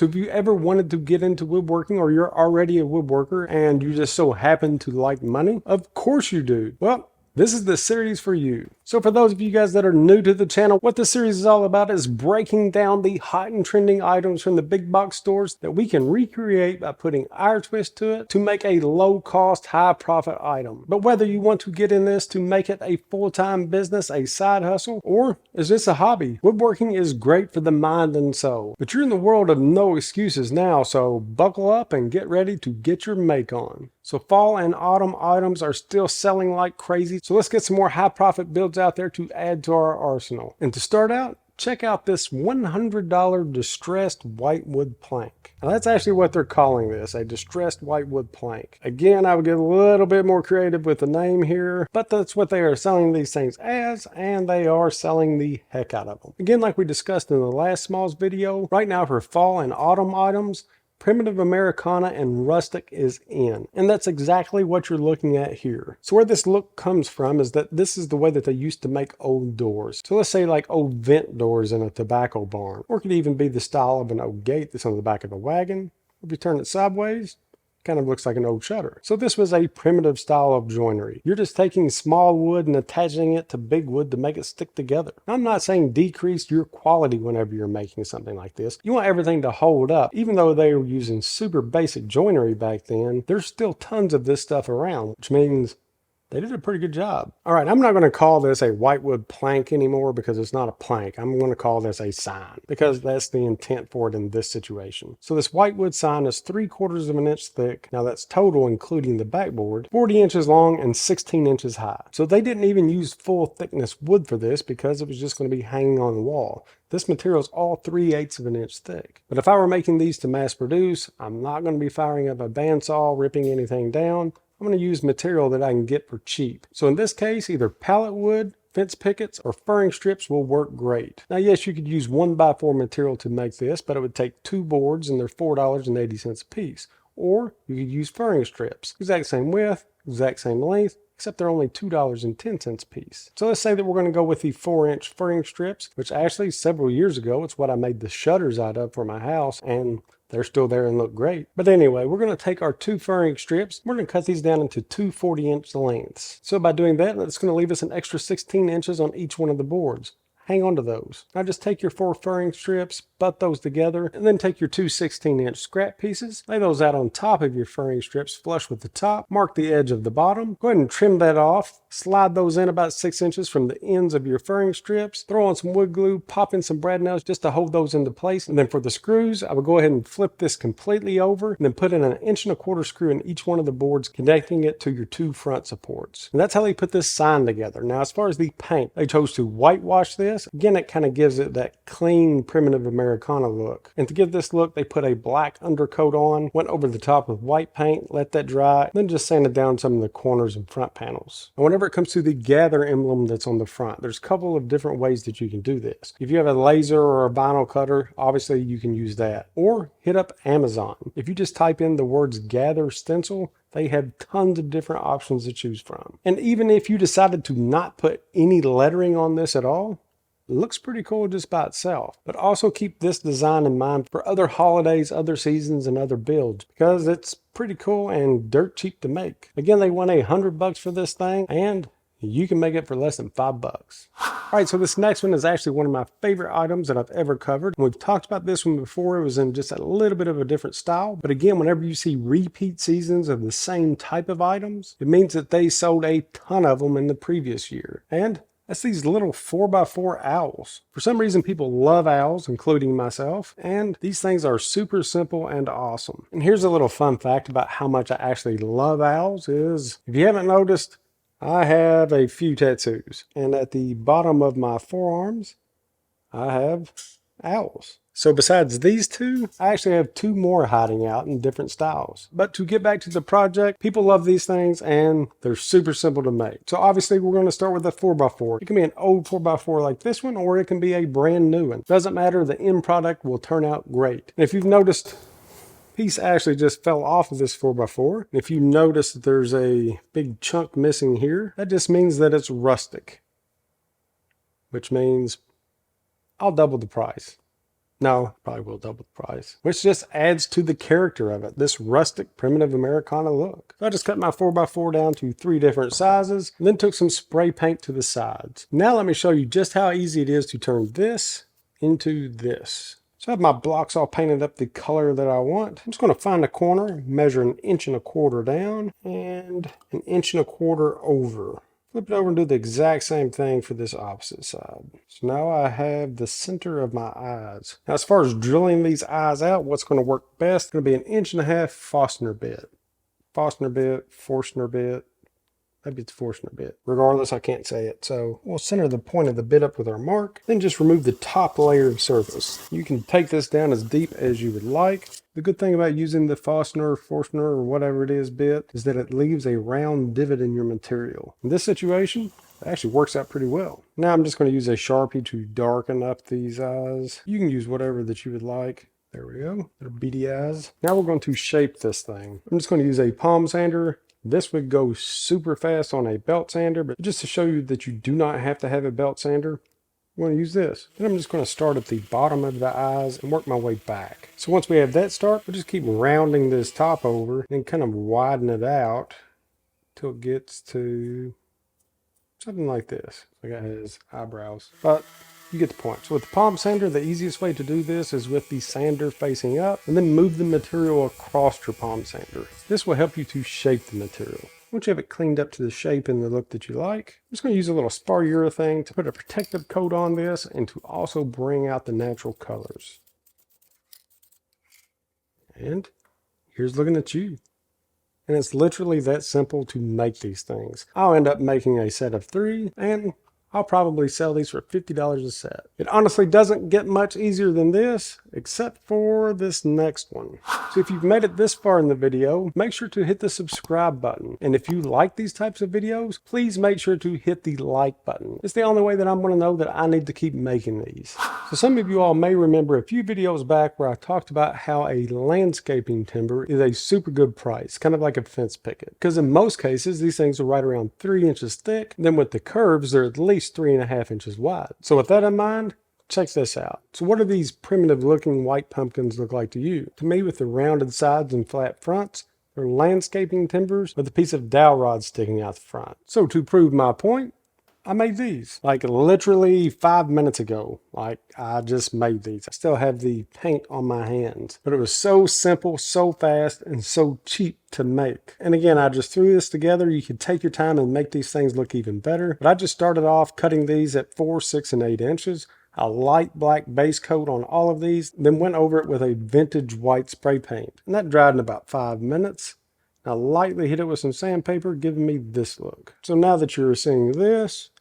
So if you ever wanted to get into woodworking, or you're already a woodworker and you just so happen to like money, of course you do. Well, this is the series for you. So for those of you guys that are new to the channel, what this series is all about is breaking down the hot and trending items from the big box stores that we can recreate by putting our twist to it to make a low cost, high profit item. But whether you want to get in this to make it a full-time business, a side hustle, or is this a hobby, woodworking is great for the mind and soul. But you're in the world of no excuses now, so buckle up and get ready to get your make on. So fall and autumn items are still selling like crazy. So let's get some more high profit builds out there to add to our arsenal. And to start out, check out this $100 distressed whitewood plank. Now that's actually what they're calling this, a distressed whitewood plank. Again, I would get a little bit more creative with the name here, but that's what they are selling these things as, and they are selling the heck out of them. Again, like we discussed in the last Smalls video, right now for fall and autumn items, Primitive Americana and Rustic is in. And that's exactly what you're looking at here. So where this look comes from is that this is the way that they used to make old doors. So let's say like old vent doors in a tobacco barn. Or it could even be the style of an old gate that's on the back of a wagon. If you turn it sideways, kind of looks like an old shutter. So this was a primitive style of joinery. You're just taking small wood and attaching it to big wood to make it stick together. Now, I'm not saying decrease your quality whenever you're making something like this. You want everything to hold up. Even though they were using super basic joinery back then, there's still tons of this stuff around, which means they did a pretty good job. All right, I'm not going to call this a whitewood plank anymore because it's not a plank. I'm going to call this a sign because that's the intent for it in this situation. So this whitewood sign is 3/4 of an inch thick. Now that's total including the backboard, 40 inches long and 16 inches high. So they didn't even use full thickness wood for this because it was just going to be hanging on the wall. This material is all 3/8 of an inch thick. But if I were making these to mass produce, I'm not going to be firing up a bandsaw, ripping anything down. I'm going to use material that I can get for cheap. So in this case, either pallet wood, fence pickets, or furring strips will work great. Now yes, you could use 1x4 material to make this, but it would take 2 boards and they're $4.80 a piece. Or you could use furring strips, exact same width, exact same length, except they're only $2.10 a piece. So let's say that we're going to go with the 4-inch furring strips, which actually several years ago, it's what I made the shutters out of for my house, and they're still there and look great. But anyway, we're going to take our 2 furring strips. We're going to cut these down into 2 40-inch lengths. So by doing that, that's going to leave us an extra 16 inches on each one of the boards. Hang on to those. Now just take your 4 furring strips, butt those together, and then take your 2 16-inch scrap pieces, lay those out on top of your furring strips flush with the top, mark the edge of the bottom, go ahead and trim that off, slide those in about 6 inches from the ends of your furring strips, throw on some wood glue, pop in some brad nails just to hold those into place, and then for the screws, I would go ahead and flip this completely over, and then put in an 1.25-inch screw in each one of the boards, connecting it to your 2 front supports. And that's how they put this sign together. Now as far as the paint, they chose to whitewash this. Again, it kind of gives it that clean, primitive Americana look. And to give this look, they put a black undercoat on, went over the top with white paint, let that dry, then just sanded down some of the corners and front panels. And whenever it comes to the gather emblem that's on the front, there's a couple of different ways that you can do this. If you have a laser or a vinyl cutter, obviously you can use that. Or hit up Amazon. If you just type in the words gather stencil, they have tons of different options to choose from. And even if you decided to not put any lettering on this at all, it looks pretty cool just by itself. But also keep this design in mind for other holidays, other seasons, and other builds, because it's pretty cool and dirt cheap to make. Again, they want $100 for this thing, and you can make it for less than $5. All right, so this next one is actually one of my favorite items that I've ever covered. We've talked about this one before. It was in just a little bit of a different style. But again, whenever you see repeat seasons of the same type of items, it means that they sold a ton of them in the previous year. And that's these little 4x4 owls. For some reason, people love owls, including myself, and these things are super simple and awesome. And here's a little fun fact about how much I actually love owls is, if you haven't noticed, I have a few tattoos, and at the bottom of my forearms, I have owls. So besides these 2, I actually have 2 more hiding out in different styles. But to get back to the project, people love these things and they're super simple to make. So obviously we're going to start with a 4x4. It can be an old 4x4 like this one, or it can be a brand new one. Doesn't matter, the end product will turn out great. And if you've noticed, piece actually just fell off of this 4x4. If you notice that there's a big chunk missing here, that just means that it's rustic, which means I'll double the price. No, probably will double the price, which just adds to the character of it, this rustic, primitive Americana look. So I just cut my 4x4 down to 3 different sizes, and then took some spray paint to the sides. Now let me show you just how easy it is to turn this into this. So I have my blocks all painted up the color that I want. I'm just going to find a corner, measure 1.25 inches down, and 1.25 inches over. Flip it over and do the exact same thing for this opposite side. So now I have the center of my eyes. Now as far as drilling these eyes out, what's going to work best? It's going to be 1.5 inches Forstner bit. Forstner bit. Maybe it's Forstner bit. Regardless, I can't say it. So we'll center the point of the bit up with our mark. Then just remove the top layer of surface. You can take this down as deep as you would like. The good thing about using the Forstner, or whatever it is bit is that it leaves a round divot in your material. In this situation, it actually works out pretty well. Now I'm just going to use a Sharpie to darken up these eyes. You can use whatever that you would like. There we go. They're beady eyes. Now we're going to shape this thing. I'm just going to use a palm sander. This would go super fast on a belt sander, but just to show you that you do not have to have a belt sander, I'm going to use this. And I'm just going to start at the bottom of the eyes and work my way back. So once we have that start, we'll just keep rounding this top over and kind of widen it out till it gets to something like this. Like it has eyebrows, but you get the point. So with the palm sander, the easiest way to do this is with the sander facing up and then move the material across your palm sander. This will help you to shape the material. Once you have it cleaned up to the shape and the look that you like, I'm just going to use a little spar urethane to put a protective coat on this and to also bring out the natural colors. And here's looking at you. And it's literally that simple to make these things. I'll end up making a set of 3, and I'll probably sell these for $50 a set. It honestly doesn't get much easier than this, except for this next one. So if you've made it this far in the video, make sure to hit the subscribe button. And if you like these types of videos, please make sure to hit the like button. It's the only way that I'm going to know that I need to keep making these. So some of you all may remember a few videos back where I talked about how a landscaping timber is a super good price, kind of like a fence picket. Because in most cases, these things are right around 3 inches thick. Then with the curves, they're at least 3.5 inches wide. So with that in mind, check this out. So what do these primitive looking white pumpkins look like to you? To me, with the rounded sides and flat fronts, they're landscaping timbers with a piece of dowel rod sticking out the front. So to prove my point, I made these like literally 5 minutes ago. Like I just made these. I still have the paint on my hands, but it was so simple, so fast, and so cheap to make. And again, I just threw this together. You could take your time and make these things look even better. But I just started off cutting these at 4, 6, and 8 inches. A light black base coat on all of these, then went over it with a vintage white spray paint. And that dried in about 5 minutes. I lightly hit it with some sandpaper, giving me this look. So now that you're seeing this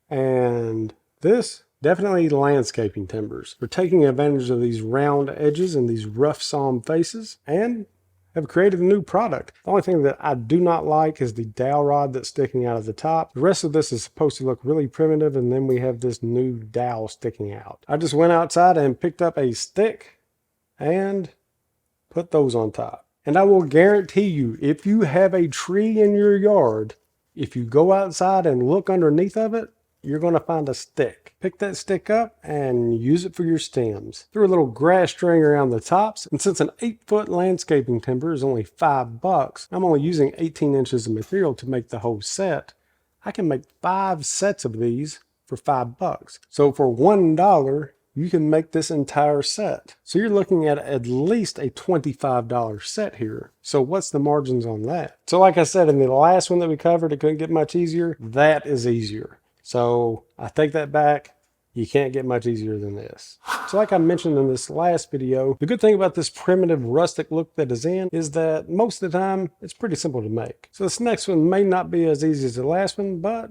and this, definitely landscaping timbers. We're taking advantage of these round edges and these rough sawn faces and have created a new product. The only thing that I do not like is the dowel rod that's sticking out of the top. The rest of this is supposed to look really primitive, and then we have this new dowel sticking out. I just went outside and picked up a stick and put those on top. And I will guarantee you, if you have a tree in your yard, if you go outside and look underneath of it, you're going to find a stick. Pick that stick up and use it for your stems. Threw a little grass string around the tops, and since an 8-foot landscaping timber is only $5, I'm only using 18 inches of material to make the whole set. I can make 5 sets of these for $5. So for $1, you can make this entire set. So you're looking at least a $25 set here. So what's the margins on that? So like I said, in the last one that we covered, it couldn't get much easier. That is easier. So I take that back. You can't get much easier than this. So like I mentioned in this last video, the good thing about this primitive rustic look that is in is that most of the time it's pretty simple to make. So this next one may not be as easy as the last one, but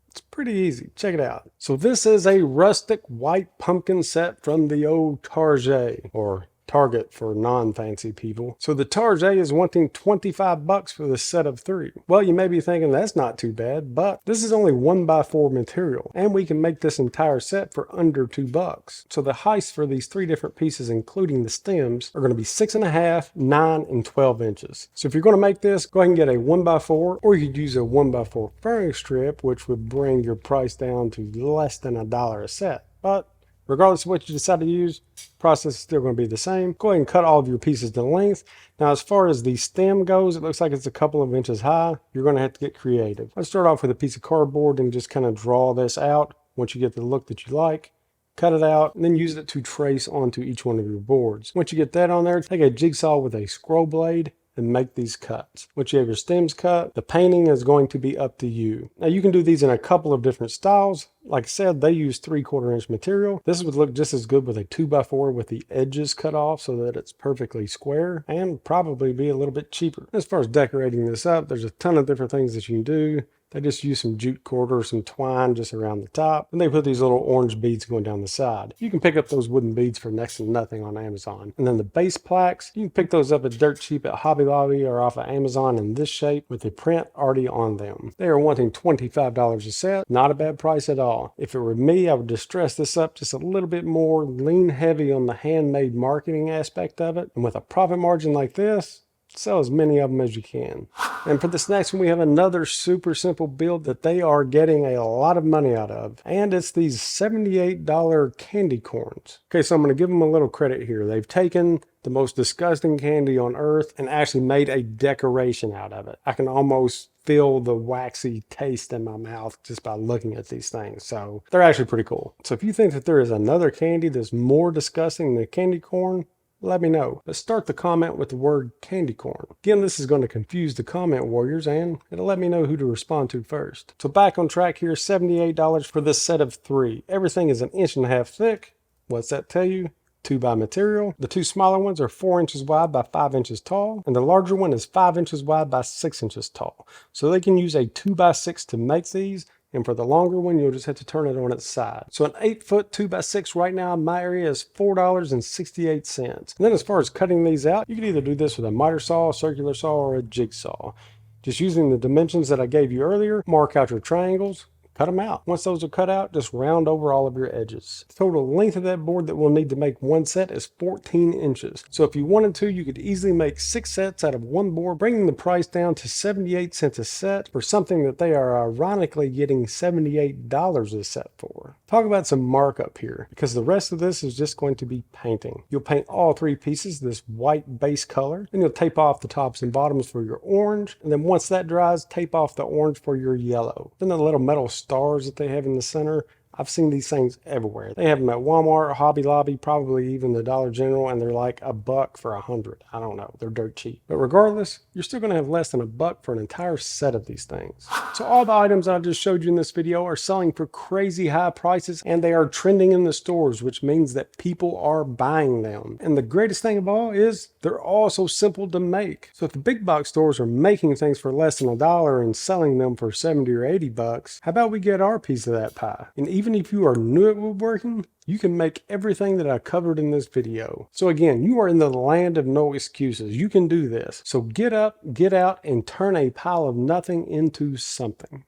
it's pretty easy. Check it out. So this is a rustic white pumpkin set from the old Target, or Target for non-fancy people. So the Target is wanting $25 for the set of 3. Well, you may be thinking that's not too bad, but this is only 1x4 material, and we can make this entire set for under $2. So the heights for these 3 different pieces, including the stems, are going to be 6.5, 9, and 12 inches. So if you're going to make this, go ahead and get a 1x4, or you could use a 1x4 furring strip, which would bring your price down to less than $1 a set. But Regardless of what you decide to use, the process is still going to be the same. Go ahead and cut all of your pieces to length. Now, as far as the stem goes, it looks like it's a couple of inches high. You're going to have to get creative. Let's start off with a piece of cardboard and just kind of draw this out. Once you get the look that you like, cut it out, and then use it to trace onto each one of your boards. Once you get that on there, take a jigsaw with a scroll blade and make these cuts. Once you have your stems cut, the painting is going to be up to you. Now you can do these in a couple of different styles. Like I said, they use 3/4 inch material. This would look just as good with a 2x4 with the edges cut off so that it's perfectly square, and probably be a little bit cheaper. As far as decorating this up, there's a ton of different things that you can do. They just use some jute cord or some twine just around the top, and they put these little orange beads going down the side. You can pick up those wooden beads for next to nothing on Amazon. And then the base plaques, you can pick those up at dirt cheap at Hobby Lobby or off of Amazon in this shape with the print already on them. They are wanting $25 a set. Not a bad price at all. If it were me, I would just dress this up just a little bit more, lean heavy on the handmade marketing aspect of it, and with a profit margin like this, sell as many of them as you can. And for this next one, we have another super simple build that they are getting a lot of money out of. And it's these $78 candy corns. Okay, so I'm going to give them a little credit here. They've taken the most disgusting candy on earth and actually made a decoration out of it. I can almost feel the waxy taste in my mouth just by looking at these things. So they're actually pretty cool. So if you think that there is another candy that's more disgusting than candy corn, let me know. Let's start the comment with the word candy corn. Again, this is going to confuse the comment warriors, and it'll let me know who to respond to first. So back on track here, $78 for this set of 3. Everything is 1.5 inches thick. What's that tell you? 2x material. The 2 smaller ones are 4 inches wide by 5 inches tall, and the larger one is 5 inches wide by 6 inches tall. So they can use a 2x6 to make these. And for the longer one, you'll just have to turn it on its side. So an 8-foot 2x6 right now in my area is $4.68. And then as far as cutting these out, you can either do this with a miter saw, circular saw, or a jigsaw. Just using the dimensions that I gave you earlier, mark out your triangles, cut them out. Once those are cut out, just round over all of your edges. The total length of that board that we'll need to make one set is 14 inches. So if you wanted to, you could easily make 6 sets out of one board, bringing the price down to 78 cents a set for something that they are ironically getting $78 a set for. Talk about some markup here, because the rest of this is just going to be painting. You'll paint all 3 pieces this white base color, then you'll tape off the tops and bottoms for your orange, and then once that dries, tape off the orange for your yellow. Then the little metal stars that they have in the center, I've seen these things everywhere. They have them at Walmart, Hobby Lobby, probably even the Dollar General, and they're like $1 for 100. I don't know, they're dirt cheap. But regardless, you're still gonna have less than $1 for an entire set of these things. So all the items I just showed you in this video are selling for crazy high prices, and they are trending in the stores, which means that people are buying them. And the greatest thing of all is they're all so simple to make. So if the big box stores are making things for less than $1 and selling them for 70 or 80 bucks, how about we get our piece of that pie? And even if you are new at woodworking, you can make everything that I covered in this video. So again, you are in the land of no excuses. You can do this. So get up, get out, and turn a pile of nothing into something.